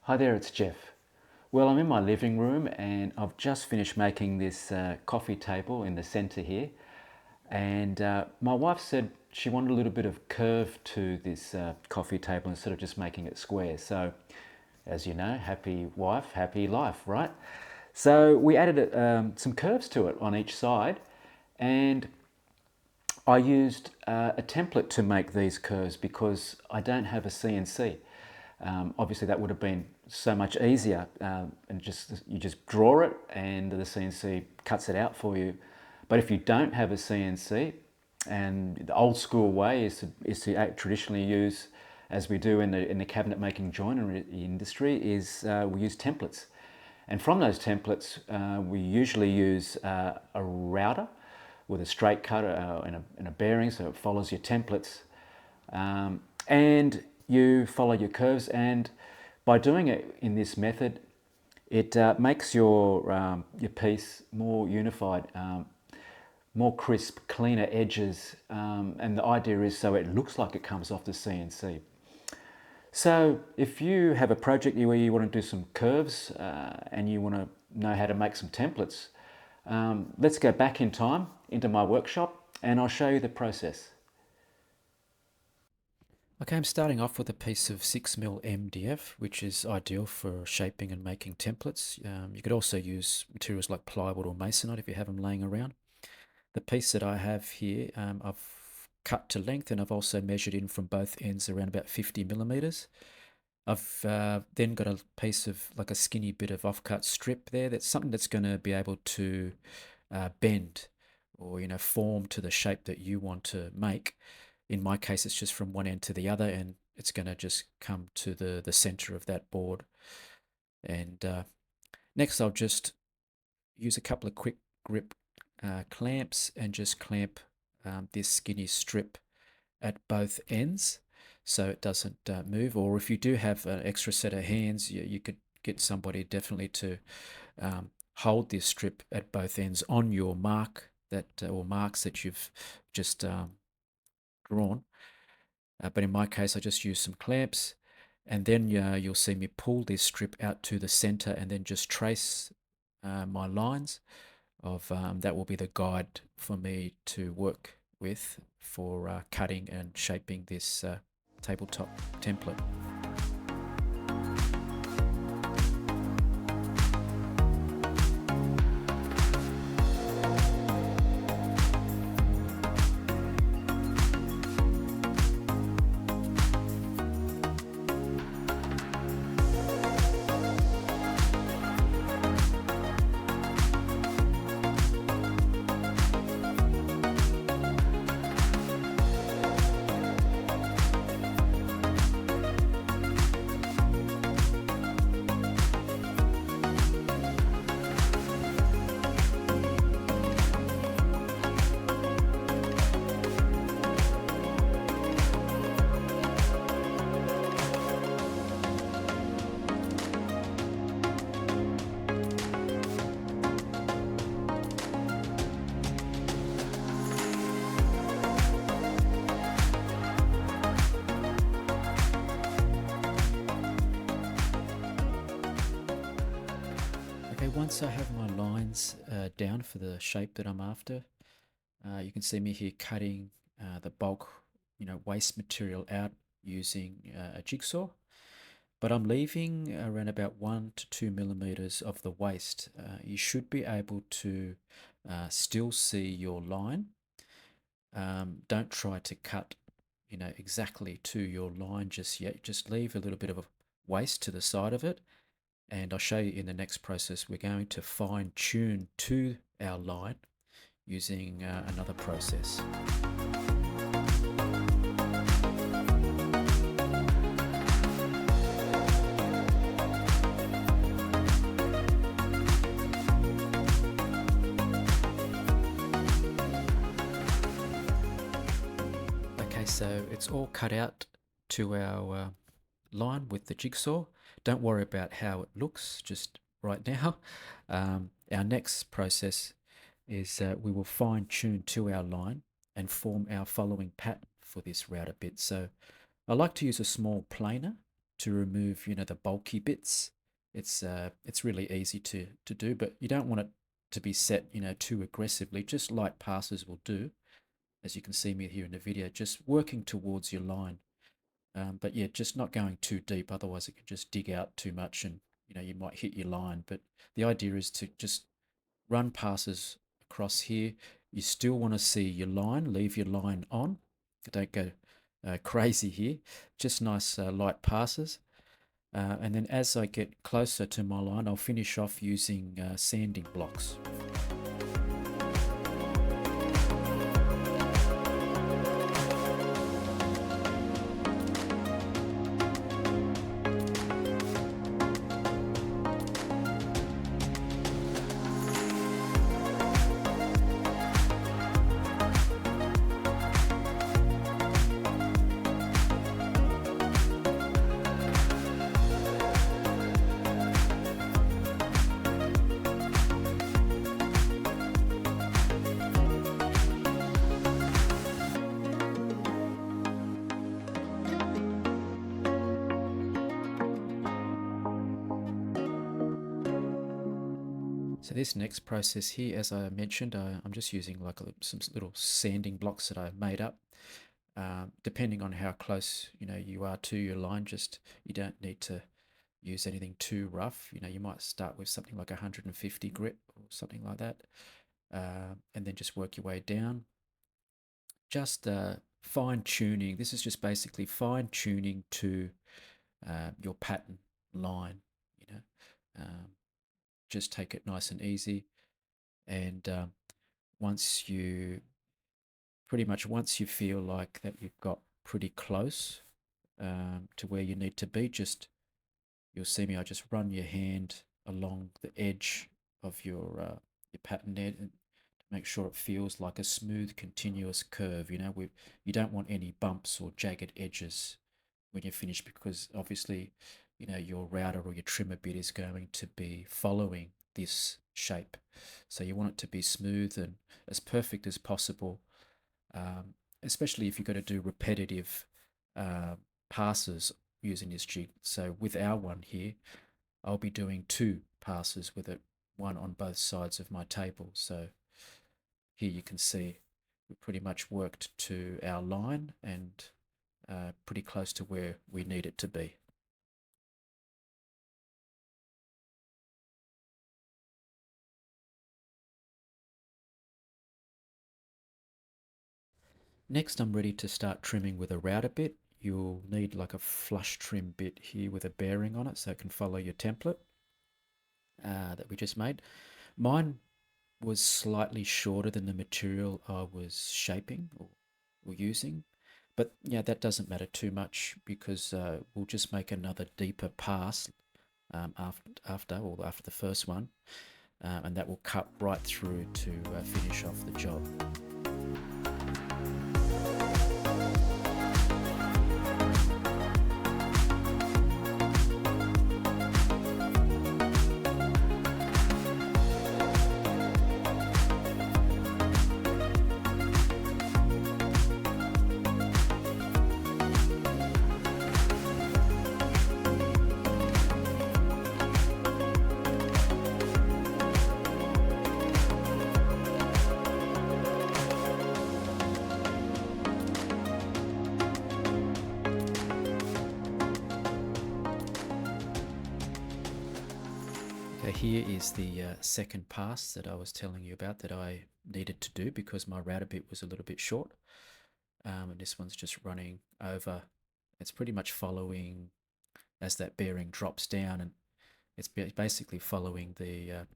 Hi there, it's Jeff. Well, I'm in my living room and I've just finished making this coffee table in the center here. And my wife said she wanted a little bit of curve to this coffee table instead of just making it square. So, as you know, happy wife, happy life, right? So we added some curves to it on each side, and I used a template to make these curves because I don't have a CNC. Obviously, that would have been so much easier, and you just draw it, and the CNC cuts it out for you. But if you don't have a CNC, and the old school way is to traditionally use, as we do in the cabinet making joinery industry, is we use templates. And from those templates, we usually use a router with a straight cut and a bearing, so it follows your templates. And you follow your curves, and by doing it in this method, it makes your piece more unified, more crisp, cleaner edges, and the idea is so it looks like it comes off the CNC. So if you have a project where you want to do some curves and you want to know how to make some templates, let's go back in time into my workshop and I'll show you the process. Okay, I'm starting off with a piece of 6mm MDF, which is ideal for shaping and making templates. You could also use materials like plywood or masonite if you have them laying around. The piece that I have here, I've cut to length, and I've also measured in from both ends around about 50mm. I've then got a piece of like a skinny bit of offcut strip there. That's something that's going to be able to bend or form to the shape that you want to make. In my case, it's just from one end to the other, and it's going to just come to the center of that board. And next, I'll just use a couple of quick grip clamps and just clamp this skinny strip at both ends so it doesn't move. Or if you do have an extra set of hands, you could get somebody definitely to hold this strip at both ends on your mark that or marks that you've just drawn. But in my case, I just use some clamps, and then you'll see me pull this strip out to the center and then just trace my lines of that will be the guide for me to work with for cutting and shaping this tabletop template. Okay, once I have my lines down for the shape that I'm after, you can see me here cutting the bulk, waste material out using a jigsaw. But I'm leaving around about 1 to 2 millimeters of the waste. You should be able to still see your line. Don't try to cut, exactly to your line just yet. Just leave a little bit of a waste to the side of it, and I'll show you in the next process. We're going to fine tune to our line using another process. Okay, so it's all cut out to our line with the jigsaw. Don't worry about how it looks just right now. Our next process is we will fine tune to our line and form our following pattern for this router bit. So I like to use a small planer, to remove, the bulky bits. It's really easy to do, but you don't want it to be set, too aggressively. Just light passes will do, as you can see me here in the video, just working towards your line. But yeah, just not going too deep, otherwise it can just dig out too much and you might hit your line. But the idea is to just run passes across here. You still want to see your line, leave your line on. Don't go crazy here, just nice light passes. And then as I get closer to my line, I'll finish off using sanding blocks. So this next process here, as I mentioned, I'm just using like some little sanding blocks that I made up. Depending on how close you are to your line, just you don't need to use anything too rough. You might start with something like 150 grit or something like that, and then just work your way down. Just fine tuning. This is just basically fine tuning to your pattern line. Um, just take it nice and easy, and once you feel like that you've got pretty close to where you need to be, you'll see me, I just run your hand along the edge of your pattern there and to make sure it feels like a smooth continuous curve. You don't want any bumps or jagged edges when you're finished, because obviously your router or your trimmer bit is going to be following this shape, so you want it to be smooth and as perfect as possible, especially if you've got to do repetitive passes using this jig. So with our one here, I'll be doing 2 passes with it, one on both sides of my table. So here you can see we pretty much worked to our line and pretty close to where we need it to be. Next, I'm ready to start trimming with a router bit. You'll need like a flush trim bit here with a bearing on it so it can follow your template that we just made. Mine was slightly shorter than the material I was shaping or using, but yeah, that doesn't matter too much, because we'll just make another deeper pass after the first one, and that will cut right through to finish off the job. Okay, here is the second pass that I was telling you about that I needed to do because my router bit was a little bit short. And this one's just running over. It's pretty much following as that bearing drops down, and it's basically following the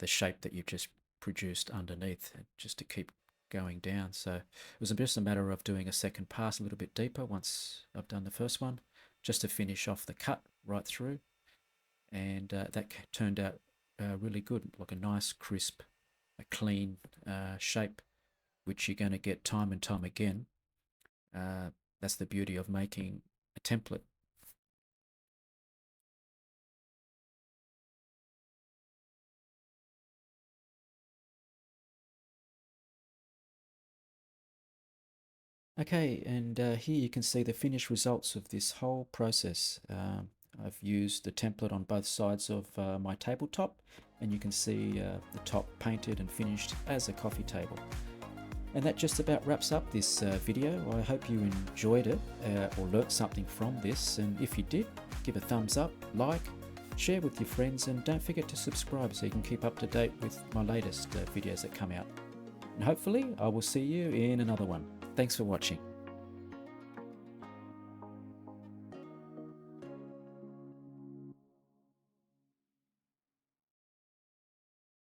shape that you've just produced underneath, just to keep going down. So it was just a matter of doing a second pass a little bit deeper once I've done the first one, just to finish off the cut right through. And that turned out really good, like a nice, crisp, a clean shape, which you're going to get time and time again. That's the beauty of making a template. Okay, and here you can see the finished results of this whole process. I've used the template on both sides of my tabletop, and you can see the top painted and finished as a coffee table. And that just about wraps up this video. I hope you enjoyed it or learnt something from this, and if you did, give a thumbs up, like, share with your friends, and don't forget to subscribe so you can keep up to date with my latest videos that come out. And hopefully I will see you in another one. Thanks for watching.